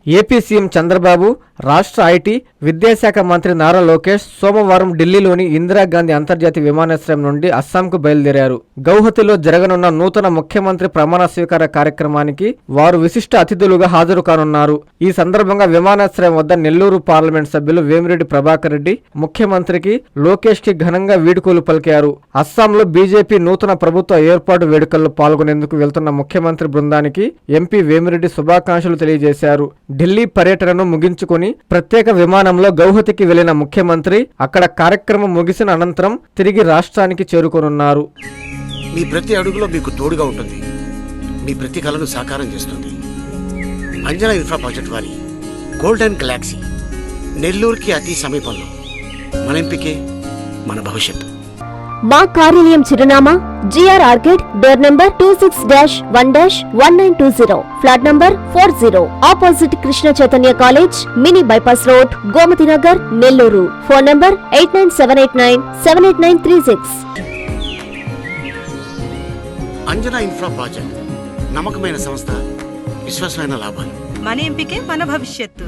AP CM Chandrababu, రాష్ట్ర IT, విద్యాశాఖ మంత్రి నారా లోకేష్ సోమవారం ఢిల్లీలోని ఇందిరాగాంధీ అంతర్జాతీయ విమానాశ్రయం నుండి అస్సాంకు బయలుదేరారు. గౌహతిలో జరగనున్న నూతన ముఖ్యమంత్రి ప్రమాణ స్వీకార కార్యక్రమానికి వారు విశిష్ట అతిథులుగా హాజరు కానున్నారు. ఈ సందర్భంగా విమానాశ్రయం వద్ద నెల్లూరు పార్లమెంట్ సభ్యులు వేమిరెడ్డి ప్రభాకర్ రెడ్డి ముఖ్యమంత్రికి లోకేష్ కి ఘనంగా వీడ్కోలు పలికారు. అస్సాంలో బీజేపీ నూతన ప్రభుత్వ ఏర్పాటు వేడుకల్లో పాల్గొనేందుకు వెళ్తున్న ముఖ్యమంత్రి బృందానికి ఎంపీ వేమిరెడ్డి శుభాకాంక్షలు తెలియజేశారు. ఢిల్లీ పర్యటనను ముగించుకుని ప్రత్యేక విమానంలో గౌహతికి వెళ్లిన ముఖ్యమంత్రి అక్కడ కార్యక్రమం ముగిసిన అనంతరం తిరిగి రాష్ట్రానికి చేరుకోనున్నారు. మీ ప్రతి అడుగులో మీకు తోడుగా ఉంటుంది. మీ ప్రతి కలను సాకారం చేస్తుంది. అంజనా ఇన్ఫ్రా ప్రాజెక్ట్ వారి గోల్డెన్ గెలాక్సీ నెల్లూరుకి అతి సమీపంలో. మన ఎంపికే మన భవిష్యత్తు. మా కార్యాలయం చిరునామా GR arcade, door number 26-1-1920, flat number 40, opposite Krishna Chaitanya college, mini bypass road, Gomathi Nagar, Nellore. Phone number 8978978936. Anjana infra project నమ్మకమైన సంస్థ, విశ్వాసమైన లాభాలు. మన ఎంపికే మన భవిష్యత్తు.